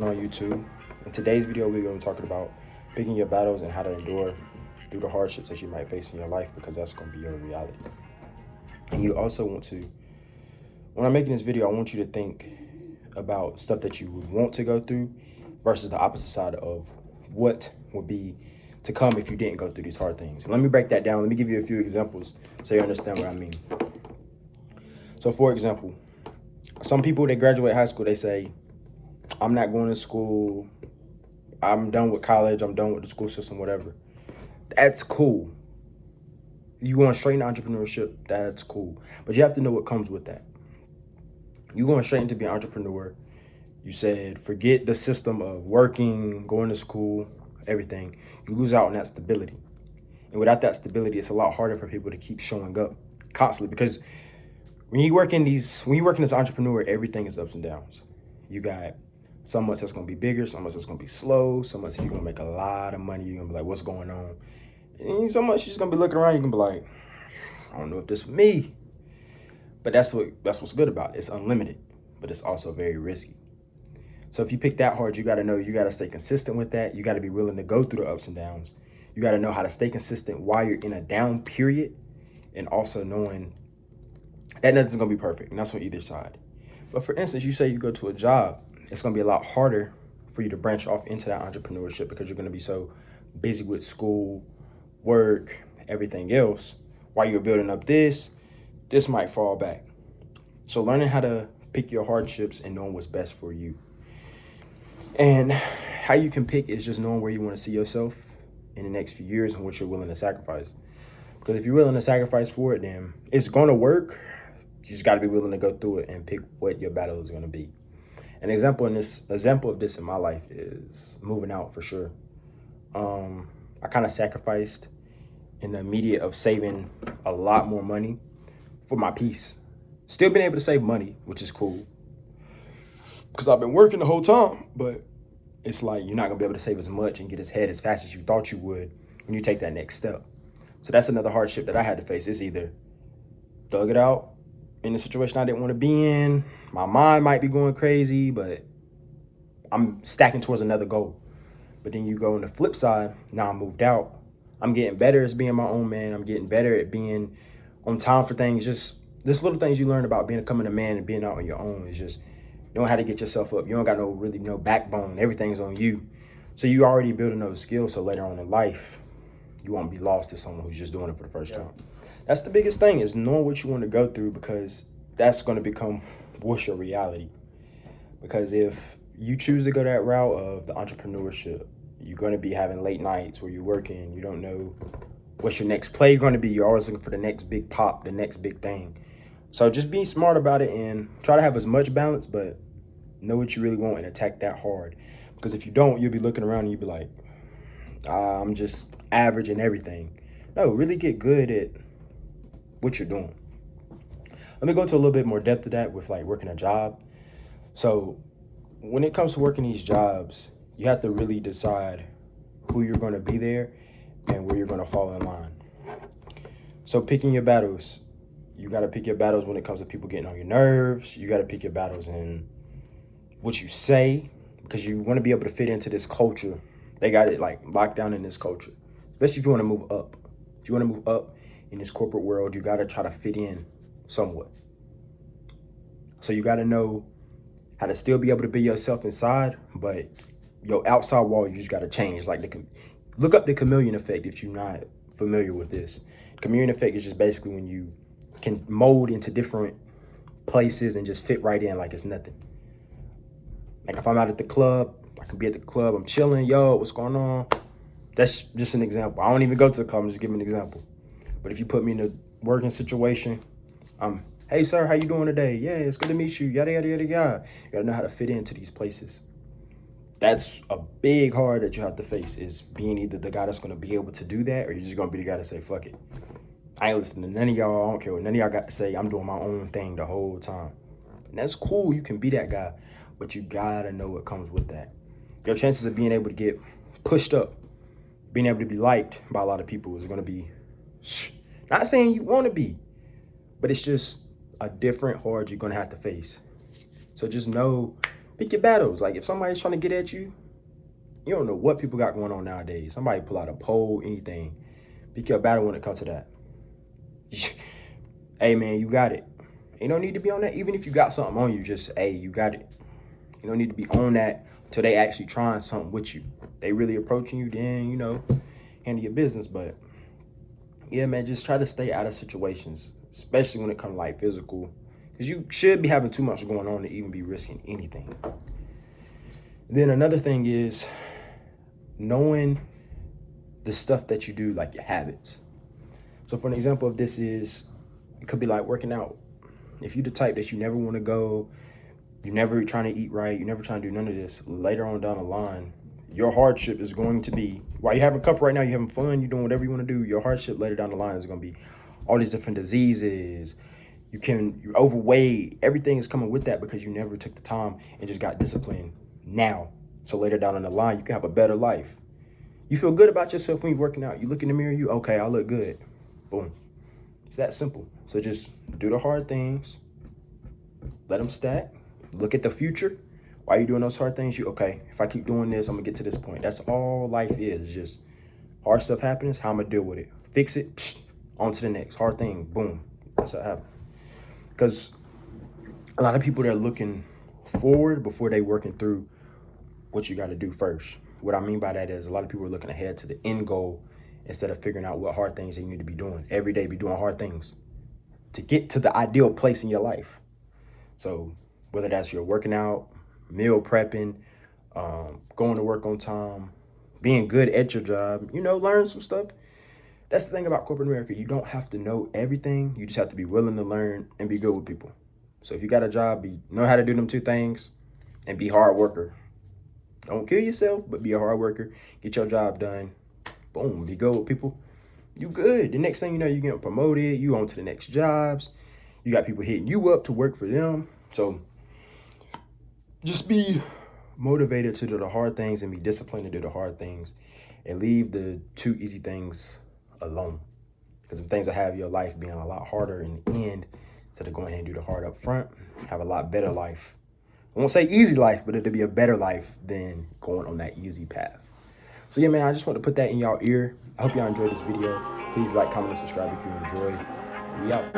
On YouTube. In today's video, we're going to be talking about picking your battles and how to endure through the hardships that you might face in your life, because that's going to be your reality. And you also want to, when I'm making this video, I want you to think about stuff that you would want to go through versus the opposite side of what would be to come if you didn't go through these hard things. Let me break that down. Let me give you a few examples so you understand what I mean. So for example, some people, they graduate high school, they say, I'm not going to school, I'm done with college, I'm done with the school system, whatever. That's cool. You going straight into entrepreneurship, that's cool. But you have to know what comes with that. You going straight into being an entrepreneur. You said, forget the system of working, going to school, everything. You lose out on that stability. And without that stability, it's a lot harder for people to keep showing up constantly, because when you work as an entrepreneur, everything is ups and downs. You got some months that's gonna be bigger, some months that's gonna be slow, some months you're gonna make a lot of money, you're gonna be like, what's going on? And some months you're just gonna be looking around, you're gonna be like, I don't know if this for me. But that's what's good about it. It's unlimited, but it's also very risky. So if you pick that hard, you gotta know you gotta stay consistent with that. You gotta be willing to go through the ups and downs. You gotta know how to stay consistent while you're in a down period, and also knowing that nothing's gonna be perfect, and that's on either side. But for instance, you say you go to a job, it's gonna be a lot harder for you to branch off into that entrepreneurship, because you're gonna be so busy with school, work, everything else. While you're building up this might fall back. So learning how to pick your hardships and knowing what's best for you. And how you can pick is just knowing where you want to see yourself in the next few years and what you're willing to sacrifice. Because if you're willing to sacrifice for it, then it's going to work. You just got to be willing to go through it and pick what your battle is going to be. An example of this in my life is moving out, for sure. I kind of sacrificed in the immediate of saving a lot more money for my peace. Still been able to save money, which is cool, because I've been working the whole time, but it's like you're not gonna be able to save as much and get ahead as fast as you thought you would when you take that next step. So that's another hardship that I had to face. It's either thug it out in the situation I didn't want to be in. My mind might be going crazy, but I'm stacking towards another goal. But then you go on the flip side, now I moved out. I'm getting better at being my own man. I'm getting better at being on time for things. Just little things you learn about becoming a man and being out on your own is just, you know how to get yourself up. You don't got no backbone. Everything's on you. So you already building those skills. So later on in life, you won't be lost to someone who's just doing it for the first time. That's the biggest thing, is knowing what you want to go through, because that's going to become what's your reality. Because if you choose to go that route of the entrepreneurship, you're going to be having late nights where you're working. You don't know what's your next play going to be. You're always looking for the next big pop, the next big thing. So just be smart about it and try to have as much balance, but know what you really want and attack that hard. Because if you don't, you'll be looking around and you'll be like, I'm just average in everything. No, really get good at what you're doing. Let me go into a little bit more depth of that with like working a job. So when it comes to working these jobs, you have to really decide who you're going to be there and where you're going to fall in line. So picking your battles, you got to pick your battles when it comes to people getting on your nerves. You got to pick your battles in what you say, because you want to be able to fit into this culture. They got it like locked down in this culture, especially if you want to move up. If you want to move up in this corporate world, you got to try to fit in somewhat. So you got to know how to still be able to be yourself inside, but your outside wall, you just got to change. Like look up the chameleon effect if you're not familiar with this. Chameleon effect is just basically when you can mold into different places and just fit right in like it's nothing. Like if I'm out at the club, I can be at the club, I'm chilling, yo, what's going on? That's just an example. I don't even go to the club, I'm just giving an example. But if you put me in a working situation, hey sir, how you doing today? Yeah, it's good to meet you, yada, yada, yada, yada. You gotta know how to fit into these places. That's a big hard that you have to face, is being either the guy that's gonna be able to do that, or you're just gonna be the guy to say, fuck it. I ain't listening to none of y'all, I don't care what none of y'all got to say, I'm doing my own thing the whole time. And that's cool, you can be that guy, but you gotta know what comes with that. Your chances of being able to get pushed up, being able to be liked by a lot of people is gonna be, not saying you wanna be, but it's just a different hard you're gonna have to face. So just know Pick your battles. Like if somebody's trying to get at you, you don't know what people got going on nowadays. Somebody pull out a pole, anything. Pick your battle when it comes to that. Hey man, you got it. You don't need to be on that. Even if you got something on you, just, hey, you got it. You don't need to be on that until they actually trying something with you. They really approaching you, then, handle your business. But yeah, man, just try to stay out of situations, especially when it comes to like physical, because you should be having too much going on to even be risking anything. Then another thing is knowing the stuff that you do, like your habits. So for an example of this is, it could be like working out. If you're the type that you never want to go, you're never trying to eat right, you're never trying to do none of this, later on down the line, your hardship is going to be, while you're having comfort right now, you're having fun, you're doing whatever you want to do, your hardship later down the line is going to be all these different diseases. You're overweight. Everything is coming with that because you never took the time and just got disciplined now. So later down the line, you can have a better life. You feel good about yourself when you're working out. You look in the mirror, okay, I look good. Boom. It's that simple. So just do the hard things. Let them stack. Look at the future. While you're doing those hard things, okay, if I keep doing this, I'm going to get to this point. That's all life is. Just hard stuff happens, how I'm going to deal with it. Fix it, psh, on to the next. Hard thing, boom. That's what happens. Because a lot of people, they're looking forward before they working through what you got to do first. What I mean by that is a lot of people are looking ahead to the end goal instead of figuring out what hard things they need to be doing. Every day, be doing hard things to get to the ideal place in your life. So whether that's your working out, meal prepping, going to work on time, being good at your job, learn some stuff. That's the thing about corporate America. You don't have to know everything. You just have to be willing to learn and be good with people. So if you got a job, know how to do them two things and be a hard worker. Don't kill yourself, but be a hard worker. Get your job done. Boom, be good with people. You good. The next thing you know, you're getting promoted. You on to the next jobs. You got people hitting you up to work for them. So just be motivated to do the hard things and be disciplined to do the hard things and leave the too easy things alone. Because the things that have your life being a lot harder in the end, instead of going ahead and do the hard up front, have a lot better life. I won't say easy life, but it'll be a better life than going on that easy path. So yeah, man, I just want to put that in y'all ear. I hope y'all enjoyed this video. Please like, comment, and subscribe if you enjoyed. We out.